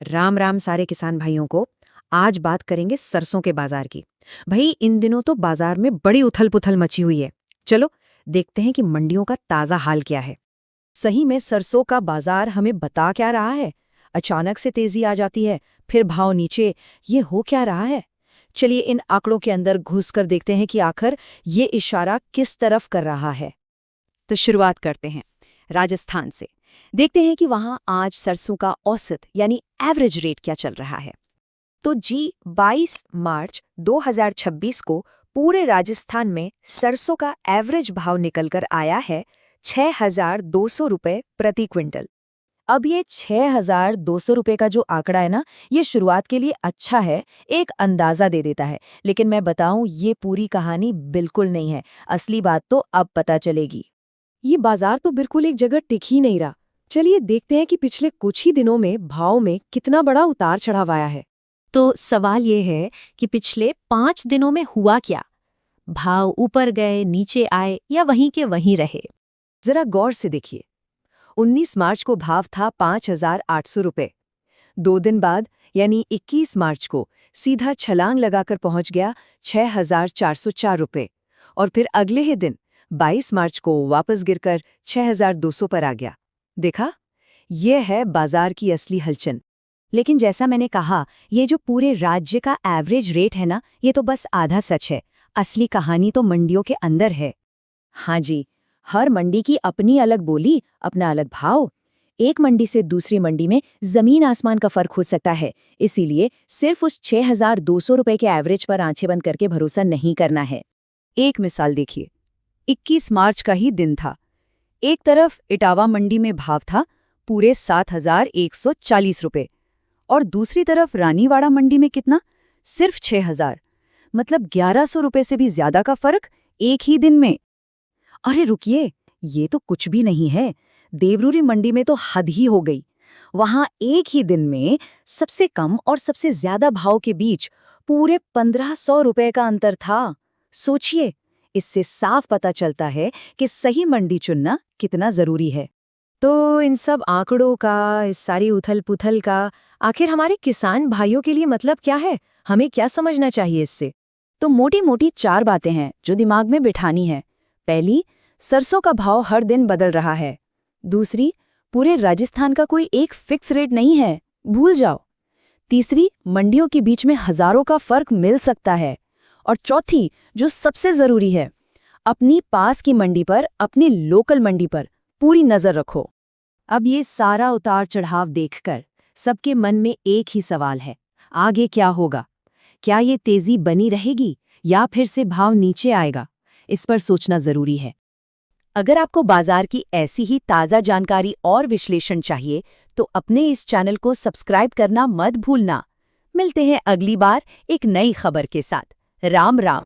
राम राम सारे किसान भाइयों को। आज बात करेंगे सरसों के बाजार की। भाई इन दिनों तो बाजार में बड़ी उथल पुथल मची हुई है। चलो देखते हैं कि मंडियों का ताजा हाल क्या है। सही में सरसों का बाजार हमें बता क्या रहा है? अचानक से तेजी आ जाती है, फिर भाव नीचे, ये हो क्या रहा है? चलिए इन आंकड़ों के अंदर घुसकर देखते हैं कि आखिर ये इशारा किस तरफ कर रहा है। तो शुरुआत करते हैं राजस्थान से। देखते हैं कि वहां आज सरसों का औसत यानी एवरेज रेट क्या चल रहा है। तो जी 22 मार्च 2026 को पूरे राजस्थान में सरसों का एवरेज भाव निकलकर आया है 6,200 रुपये प्रति क्विंटल। अब ये 6,200 रुपये का जो आंकड़ा है ना, ये शुरुआत के लिए अच्छा है, एक अंदाजा दे देता है। लेकिन मैं बताऊं, ये पूरी कहानी बिल्कुल नहीं है। असली बात तो अब पता चलेगी। ये बाजार तो बिल्कुल एक जगह टिक ही नहीं रहा। चलिए देखते हैं कि पिछले कुछ ही दिनों में भाव में कितना बड़ा उतार चढ़ाव आया है। तो सवाल ये है कि पिछले 5 दिनों में हुआ क्या? भाव ऊपर गए, नीचे आए या वहीं के वहीं रहे? जरा गौर से देखिए। 19 मार्च को भाव था 5,800 रुपये। 2 दिन बाद यानी 21 मार्च को सीधा छलांग लगाकर पहुंच गया 6,404 रुपये। और फिर अगले ही दिन 22 मार्च को वापस गिरकर 6,200 पर आ गया। देखा, यह है बाजार की असली हलचल। लेकिन जैसा मैंने कहा, ये जो पूरे राज्य का एवरेज रेट है ना, ये तो बस आधा सच है। असली कहानी तो मंडियों के अंदर है। हाँ जी, हर मंडी की अपनी अलग बोली, अपना अलग भाव। एक मंडी से दूसरी मंडी में जमीन आसमान का फर्क हो सकता है। इसीलिए सिर्फ उस 6,200 रुपये के एवरेज पर आंखें बंद करके भरोसा नहीं करना है। एक मिसाल देखिए, 21 मार्च का ही दिन था। एक तरफ इटावा मंडी में भाव था पूरे 7,140 रुपये और दूसरी तरफ रानीवाड़ा मंडी में कितना? सिर्फ 6,000। मतलब 1,100 रुपये से भी ज्यादा का फर्क एक ही दिन में। अरे रुकिए, ये तो कुछ भी नहीं है। देवरूरी मंडी में तो हद ही हो गई। वहां एक ही दिन में सबसे कम और सबसे ज्यादा भाव के बीच पूरे 1,500 रुपये का अंतर था। सोचिए, इससे साफ पता चलता है कि सही मंडी चुनना कितना जरूरी है। तो इन सब आंकड़ों का, इस सारी उथल-पुथल का आखिर हमारे किसान भाइयों के लिए मतलब क्या है? हमें क्या समझना चाहिए इससे? तो मोटी-मोटी 4 बातें हैं जो दिमाग में बिठानी है। पहली, सरसों का भाव हर दिन बदल रहा है। दूसरी, पूरे राजस्थान का कोई एक फिक्स रेट नहीं है, भूल जाओ। तीसरी, मंडियों के बीच में हजारों का फर्क मिल सकता है। और चौथी, जो सबसे जरूरी है, अपनी पास की मंडी पर, अपनी लोकल मंडी पर पूरी नजर रखो। अब ये सारा उतार चढ़ाव देखकर सबके मन में एक ही सवाल है, आगे क्या होगा? क्या ये तेजी बनी रहेगी या फिर से भाव नीचे आएगा? इस पर सोचना जरूरी है। अगर आपको बाजार की ऐसी ही ताज़ा जानकारी और विश्लेषण चाहिए तो अपने इस चैनल को सब्सक्राइब करना मत भूलना। मिलते हैं अगली बार एक नई खबर के साथ। राम राम।